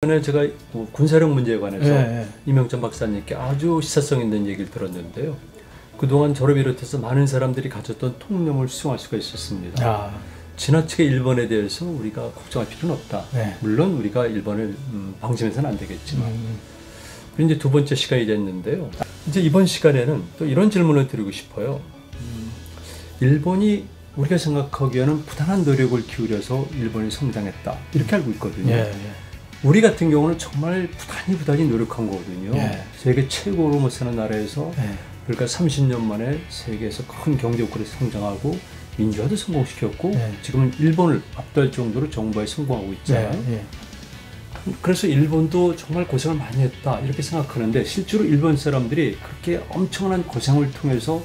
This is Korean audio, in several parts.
전에 제가 군사력 문제에 관해서 네. 이명찬 박사님께 아주 시사성 있는 얘기를 들었는데요. 그동안 저를 비롯해서 많은 사람들이 가졌던 통념을 수용할 수가 있었습니다. 지나치게 일본에 대해서 우리가 걱정할 필요는 없다. 네. 물론 우리가 일본을 방심해서는 안 되겠지만. 그리고 이제 두 번째 시간이 됐는데요. 이제 이번 시간에는 또 이런 질문을 드리고 싶어요. 일본이 우리가 생각하기에는 부단한 노력을 기울여서 일본이 성장했다. 이렇게 알고 있거든요. 예, 예. 우리 같은 경우는 정말 부단히 노력한 거거든요. 예. 세계 최고로 못 사는 나라에서 예. 그러니까 30년 만에 세계에서 큰 경제국으로 성장하고 민주화도 성공시켰고 예. 지금은 일본을 압도할 정도로 정부에 성공하고 있잖아요. 예, 예. 그래서 일본도 정말 고생을 많이 했다 이렇게 생각하는데 실제로 일본 사람들이 그렇게 엄청난 고생을 통해서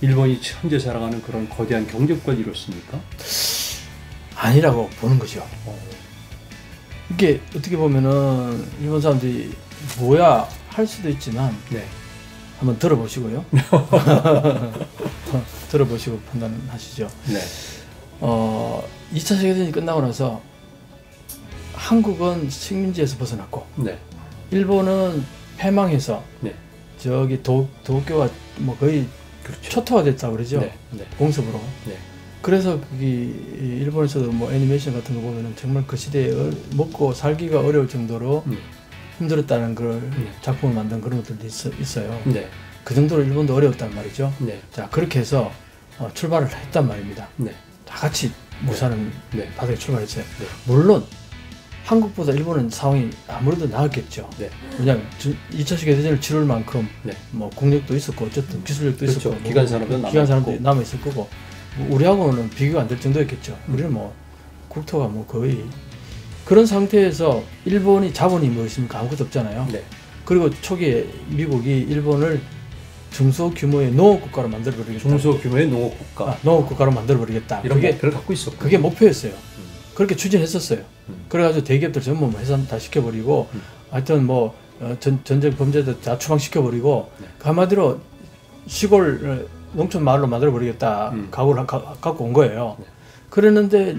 일본이 현재 살아가는 그런 거대한 경제국가를 이뤘습니까? 아니라고 보는 거죠. 이게 어떻게 보면은 일본 사람들이 뭐야 할 수도 있지만 네. 한번 들어보시고요. 들어보시고 판단하시죠. 네. 2차 세계대전이 끝나고 나서 한국은 식민지에서 벗어났고 네. 일본은 패망해서 네. 저기 도쿄가 뭐 거의 그렇죠. 초토화됐다고 그러죠. 네. 네. 공습으로. 네. 그래서 거기 일본에서도 뭐 애니메이션 같은 거 보면은 정말 그 시대에 먹고 살기가 어려울 정도로 힘들었다는 걸 작품을 만든 그런 것들도 있어요. 네. 그 정도로 일본도 어려웠단 말이죠. 네. 자, 그렇게 해서 출발을 했단 말입니다. 네. 다 같이 무사는 네. 바닥에 출발했어요. 네. 물론 한국보다 일본은 상황이 아무래도 나았겠죠. 네. 왜냐하면 2차 세계대전을 치를 만큼 네. 뭐 국력도 있었고 어쨌든 기술력도 그렇죠. 있었고 기관 산업도 기관 산업도 남아 있을 거고 우리하고는 비교가 안 될 정도였겠죠. 우리는 뭐 국토가 뭐 거의 그런 상태에서 일본이 자본이 뭐 있습니까? 아무것도 없잖아요. 네. 그리고 초기에 미국이 일본을 중소규모의 농업국가로 만들어버리겠다. 중소규모의 농업국가. 농업국가로 만들어버리겠다. 이런 목표를 갖고 있었고. 그게 목표였어요. 그렇게 추진했었어요. 그래가지고 대기업들 전부 해산 다 시켜버리고 하여튼 뭐 전쟁 범죄들 다 추방시켜버리고 한마디로 시골 농촌 마을로 만들어버리겠다 각오를 갖고 온 거예요. 네. 그랬는데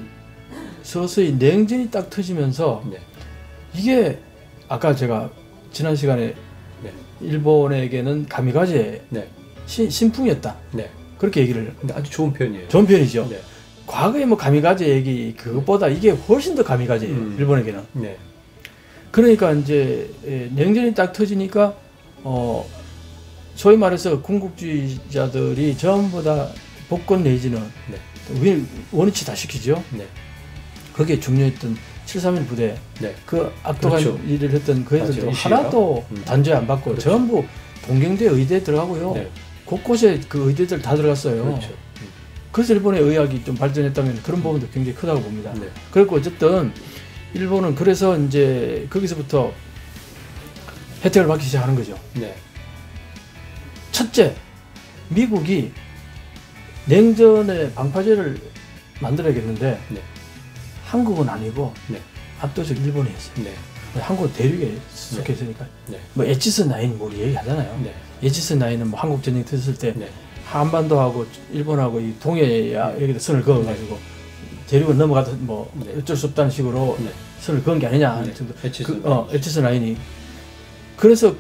서서히 냉전이 딱 터지면서 네. 이게 아까 제가 지난 시간에 네. 일본에게는 가미가제 네. 신풍이었다. 네. 그렇게 얘기를 근데 아주 좋은 표현이에요. 좋은 편이죠. 네. 과거에 뭐 가미가제 얘기 그것보다 이게 훨씬 더 가미가제예요. 일본에게는. 네. 그러니까 이제 냉전이 딱 터지니까 소위 말해서 군국주의자들이 전부 다 복권 내지는 네. 원위치 다 시키죠. 네. 거기에 중요했던 731 부대 네. 그 악독한 그렇죠. 일을 했던 그 애들도 맞아요. 하나도 단죄 안 받고 그렇죠. 전부 동경대 의대에 들어가고요. 네. 곳곳에 그 의대들 다 들어갔어요. 그렇죠. 그래서 일본의 의학이 좀 발전했다면 그런 부분도 굉장히 크다고 봅니다. 네. 그리고 어쨌든 일본은 그래서 이제 거기서부터 혜택을 받기 시작하는 거죠. 네. 첫째, 미국이 냉전의 방파제를 만들어야겠는데 네. 한국은 아니고 네. 압도적 일본이 했어요. 네. 한국은 대륙에 속해 있으니까. 네. 뭐 에치스 나인 뭐 얘기하잖아요. 네. 에치스 나인은 뭐 한국 전쟁 터졌을 때 네. 한반도하고 일본하고 이 동해야 여기다 선을 그어가지고 대륙은 넘어가도 뭐 네. 어쩔 수 없다는 식으로 네. 선을 그은 게 아니냐. 네. 에치스 에치스 나인이. 그래서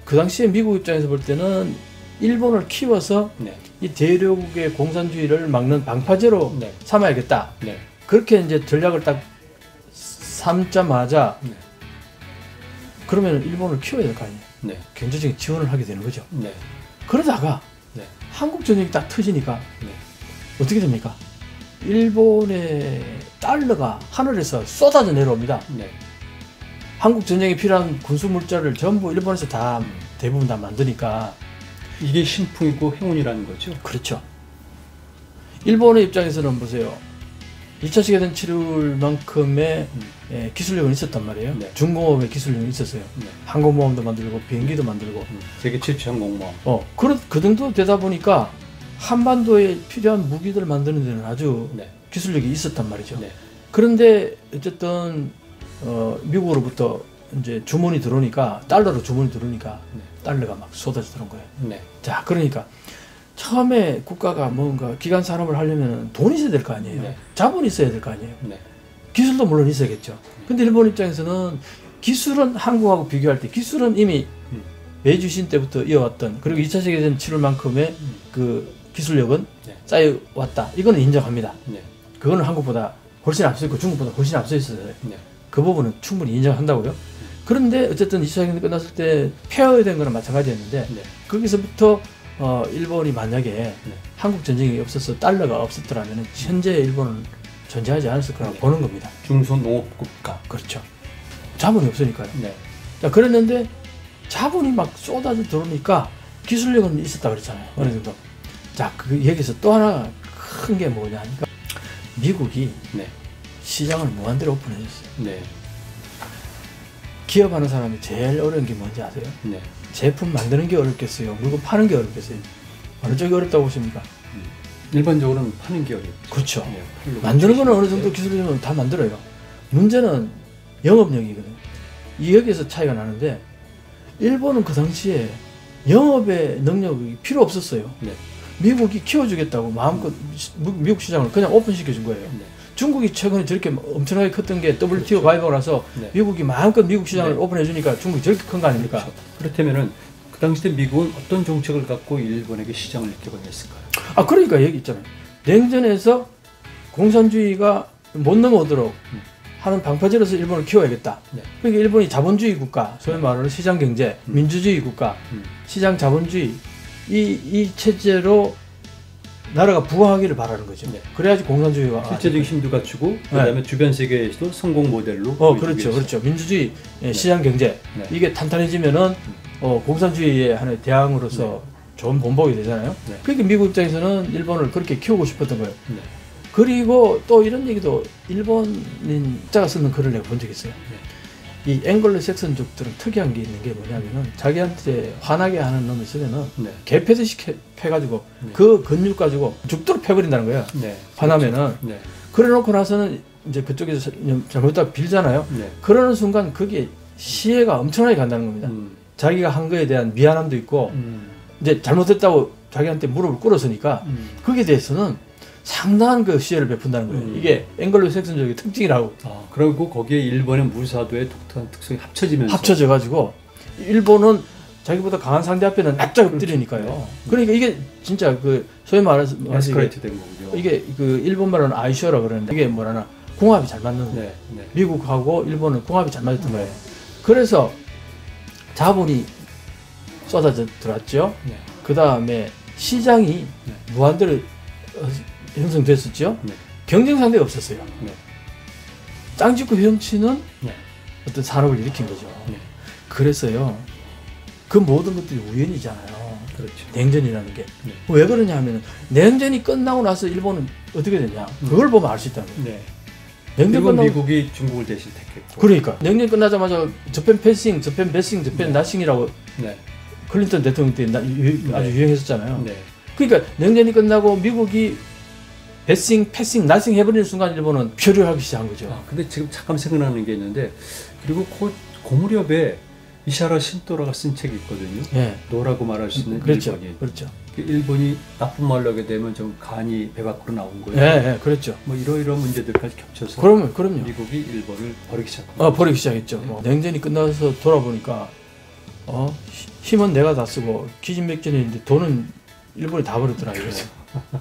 그 당시에 미국 입장에서 볼 때는 일본을 키워서 네. 이 대륙의 공산주의를 막는 방파제로 네. 삼아야겠다. 네. 그렇게 이제 전략을 딱 삼자마자 네. 그러면 일본을 키워야 될 거 아니에요. 네. 경제적인 지원을 하게 되는 거죠. 네. 그러다가 네. 한국 전쟁이 딱 터지니까 네. 어떻게 됩니까? 일본의 달러가 하늘에서 쏟아져 내려옵니다. 네. 한국 전쟁에 필요한 군수 물자를 전부 일본에서 다 대부분 다 만드니까 이게 신풍이고 행운이라는 거죠. 그렇죠. 일본의 입장에서는 보세요. 2차 세계대전 치를 만큼의 기술력은 있었단 말이에요. 네. 중공업의 기술력이 있었어요. 네. 항공모함도 만들고 비행기도 만들고 세계 최초 항공모함. 그 정도 되다 보니까 한반도에 필요한 무기들을 만드는 데는 아주 네. 기술력이 있었단 말이죠. 네. 그런데 어쨌든 미국으로부터 이제 주문이 들어오니까 달러로 주문이 들어오니까 달러가 막 쏟아져 들어온 거예요. 네. 자, 그러니까 처음에 국가가 뭔가 기관 산업을 하려면 돈이 있어야 될 거 아니에요. 네. 자본이 있어야 될 거 아니에요. 네. 기술도 물론 있어야겠죠. 근데 일본 입장에서는 기술은 한국하고 비교할 때 기술은 이미 메이주신 때부터 이어왔던 그리고 2차 세계대전 치를 만큼의 그 기술력은 네. 쌓여왔다. 이거는 인정합니다. 네. 그거는 한국보다 훨씬 앞서 있고 중국보다 훨씬 앞서 있어요. 네. 그 부분은 충분히 인정한다고요. 그런데 어쨌든 2차 세계대전 끝났을 때 폐허된 거는 마찬가지였는데 네. 거기서부터 일본이 만약에 네. 한국 전쟁이 없어서 달러가 없었더라면 현재 일본은 존재하지 않았을 거라고 네. 보는 겁니다. 중소농업국가. 그렇죠. 자본이 없으니까요. 네. 자, 그랬는데 자본이 막 쏟아져 들어오니까 기술력은 있었다 그랬잖아요. 어느 정도. 자, 그 여기서 또 하나 큰 게 뭐냐 하니까 미국이 네. 시장을 무한대로 오픈해줬어요. 네. 기업하는 사람이 제일 어려운 게 뭔지 아세요? 네. 제품 만드는 게 어렵겠어요? 물건 파는 게 어렵겠어요? 어느 쪽이 어렵다고 보십니까? 일반적으로는 파는 게 어렵죠. 그렇죠. 네, 팔로 만드는 거는 어느 네. 정도 기술이면 다 만들어요. 문제는 영업력이거든요. 여기에서 차이가 나는데 일본은 그 당시에 영업의 능력이 필요 없었어요. 네. 미국이 키워주겠다고 마음껏 미국 시장을 그냥 오픈시켜준 거예요. 네. 중국이 최근에 저렇게 엄청나게 컸던 게 WTO 가입하고 나서 네. 미국이 마음껏 미국 시장을 네. 오픈해주니까 중국이 저렇게 큰 거 아닙니까? 그렇죠. 그렇다면은 그 당시 때 미국은 어떤 정책을 갖고 일본에게 시장을 개방했을까요? 아, 그러니까 여기 있잖아요. 냉전에서 공산주의가 못 넘어오도록 하는 방파제로서 일본을 키워야겠다. 네. 그러니까 일본이 자본주의 국가, 소위 말하는 시장 경제, 민주주의 국가, 시장 자본주의 이 체제로 나라가 부강하기를 바라는 거죠. 네. 그래야지 공산주의가 실제적인 힘도 갖추고 그다음에 주변 세계에서도 성공 모델로 보여주기 그렇죠, 위해서. 그렇죠. 민주주의, 시장 경제 네. 이게 탄탄해지면은 공산주의의 하나의 대항으로서 좋은 본보기 되잖아요. 네. 그러니까 미국 입장에서는 일본을 그렇게 키우고 싶었던 거예요. 네. 그리고 또 이런 얘기도 일본인 작가 쓰는 글을 내가 본 적이 있어요. 이 앵글로 섹슨족들은 특이한 게 있는 게 뭐냐면은 자기한테 화나게 하는 놈이 있으면은 네. 개패듯이 패가지고 네. 그 근육 가지고 죽도록 패버린다는 거예요. 네. 화나면은. 네. 그래 놓고 나서는 이제 그쪽에서 잘못했다 빌잖아요. 네. 그러는 순간 그게 시혜가 엄청나게 간다는 겁니다. 자기가 한 거에 대한 미안함도 있고 이제 잘못했다고 자기한테 무릎을 꿇었으니까 거기에 대해서는 상당한 그 시혜를 베푼다는 거예요. 이게 앵글로 섹슨족의 특징이라고. 그리고 거기에 일본의 무사도의 독특한 특성이 합쳐지면서 합쳐져가지고 일본은 자기보다 강한 상대 앞에는 납작 엎드리니까요. 네. 그러니까 이게 진짜 그 소위 말해서 에스컬레이트 된 거군요. 이게 그 일본 말로는 아이쇼라 그러는데 이게 뭐라나 궁합이 잘 맞는 거예요. 네. 네. 미국하고 일본은 궁합이 잘 맞았던 거예요. 그래서 자본이 쏟아져 들어왔죠. 네. 그 다음에 시장이 네. 무한대로 형성됐었죠. 네. 경쟁 상대가 없었어요. 네. 짱짓고 헤엄치는 네. 어떤 산업을 일으킨 거죠. 네. 그래서요, 그 모든 것들이 우연이잖아요. 그렇죠. 냉전이라는 게. 네. 왜 그러냐 하면 냉전이 끝나고 나서 일본은 어떻게 됐냐. 그걸 보면 알 수 있다는 거예요. 네. 냉전 그리고 끝나고 미국이 중국을 대신 택했고. 그러니까 냉전 끝나자마자 저펜 패싱, 저펜 베싱, 저펜 네. 나싱이라고 네. 클린턴 대통령 때 아주 유행했었잖아요. 네. 그러니까 냉전이 끝나고 미국이 베싱, 패싱, 나싱 해버리는 순간 일본은 표류하기 시작한 거죠. 근데 지금 잠깐 생각나는 게 있는데 그리고 그 무렵에 이샤라 신토라가 쓴 책이 있거든요. 예. 노라고 말할 수 있는 그렇죠. 일본이. 그렇죠. 일본이 나쁜 말로 하게 되면 좀 간이 배 밖으로 나온 거예요. 예, 그렇죠. 뭐 이러이러한 문제들까지 겹쳐서 그럼요. 미국이 일본을 버리기 시작합니다. 버리기 시작했죠. 뭐 냉전이 끝나서 돌아보니까 힘은 내가 다 쓰고 기진맥진했는데 돈은 일본이 다 버렸더라고요.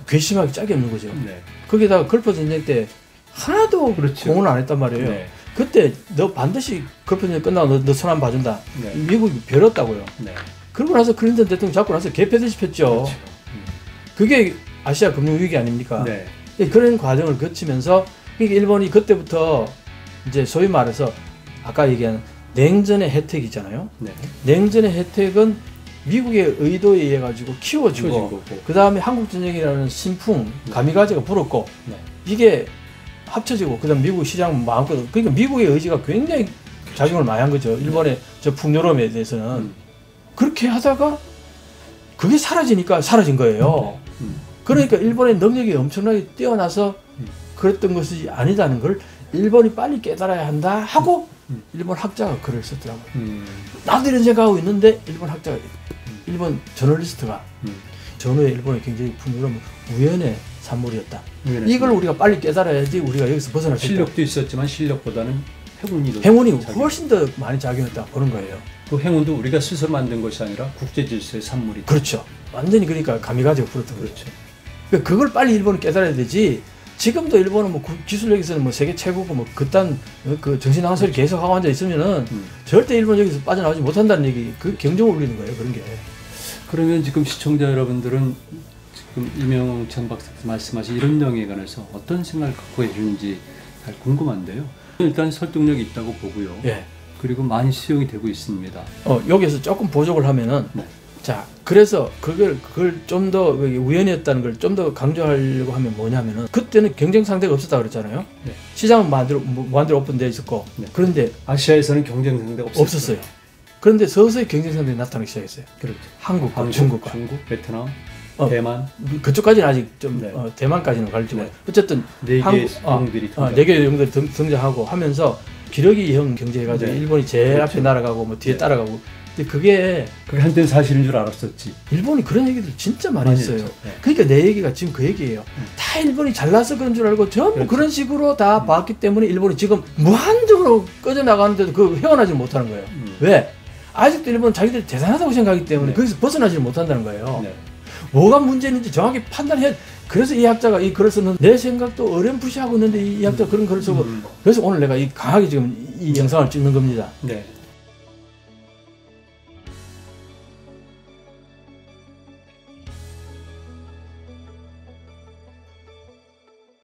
괘씸하게 짝이 없는 거죠. 네. 거기다가 걸프 전쟁 때 하나도 그렇죠. 공헌을 안 했단 말이에요. 네. 그때 너 반드시 걸프 전쟁 끝나고 너 손 안 봐준다. 네. 미국이 벼렸다고요. 네. 그러고 나서 클린턴 대통령 잡고 나서 개패듯이 폈죠. 그렇죠. 그게 아시아 금융위기 아닙니까? 네. 그런 과정을 거치면서 그러니까 일본이 그때부터 이제 소위 말해서 아까 얘기한 냉전의 혜택이잖아요. 네. 냉전의 혜택은 미국의 의도에 의해 가지고 키워주고 키워진 거고. 그 다음에 한국전쟁이라는 신풍 가미가제가 불었고 네. 이게 합쳐지고 그 다음 미국 시장 마음껏 그러니까 미국의 의지가 굉장히 작용을 많이 한 거죠. 일본의 저 풍요로움에 대해서는 그렇게 하다가 그게 사라지니까 사라진 거예요. 그러니까 일본의 능력이 엄청나게 뛰어나서 그랬던 것이 아니다는 걸 일본이 빨리 깨달아야 한다 하고 일본 학자가 글을 썼더라고요. 나도 이런 생각하고 있는데 일본 학자가 일본 저널리스트가 전후에 일본의 굉장히 풍요로운 우연의 산물이었다. 이걸 우리가 빨리 깨달아야지 우리가 여기서 벗어날 수 있다. 실력도 있었지만 실력보다는 행운이 훨씬 더 많이 작용했다 보는 거예요. 그 행운도 우리가 스스로 만든 것이 아니라 국제 질서의 산물이. 그렇죠. 완전히 그러니까 가미가지가 불었던 거죠. 그렇죠. 그러니까 그걸 빨리 일본은 깨달아야 되지. 지금도 일본은 뭐 기술력에서는 뭐 세계 최고고 뭐 그딴 그 정신 나간 소리 계속 하고 앉아 있으면은 절대 일본 여기서 빠져나오지 못한다는 얘기, 그 경종을 울리는 거예요, 그런 게. 그러면 지금 시청자 여러분들은 지금 이명창 박사께서 말씀하신 이런 내용에 관해서 어떤 생각을 갖고 계시는지 잘 궁금한데요. 일단 설득력이 있다고 보고요. 예. 그리고 많이 수용이 되고 있습니다. 여기서 조금 보조를 하면은, 네. 자, 그래서 그걸 좀 더 우연이었다는 걸 좀 더 강조하려고 하면 뭐냐면은, 그때는 경쟁 상대가 없었다 그랬잖아요. 네. 시장은 무한대로 오픈되어 있었고, 네. 그런데 아시아에서는 경쟁 상대가 없었어요. 그런데 서서히 경쟁 상대가 나타나기 시작했어요. 그렇죠. 한국과 중국, 베트남, 대만. 그쪽까지는 아직 좀 네. 대만까지는 갈지 네. 몰라요. 어쨌든 네 개의 영들이 네 개의 영들이 등장하고 하면서 기러기형 경제해가지고 네. 일본이 제일 그렇죠. 앞에 날아가고 뭐 뒤에 네. 따라가고. 근데 그게 한때는 사실인 줄 알았었지. 일본이 그런 얘기들 진짜 많이 했어요. 네. 그러니까 내 얘기가 지금 그 얘기예요. 다 일본이 잘나서 그런 줄 알고 전부 그렇죠. 그런 식으로 다 봤기 때문에 일본이 지금 무한적으로 꺼져나가는데도 그 헤어나지 못하는 거예요. 왜? 아직도 일본은 자기들이 대단하다고 생각하기 때문에 네. 거기서 벗어나지 못한다는 거예요. 네. 뭐가 문제인지 정확히 판단해. 그래서 이 학자가 이 글을 썼는데 내 생각도 어렴풋이 하고 있는데 이 학자가 그런 글을 쓰고 그래서 오늘 내가 이 강하게 지금 이 영상을 찍는 겁니다. 네.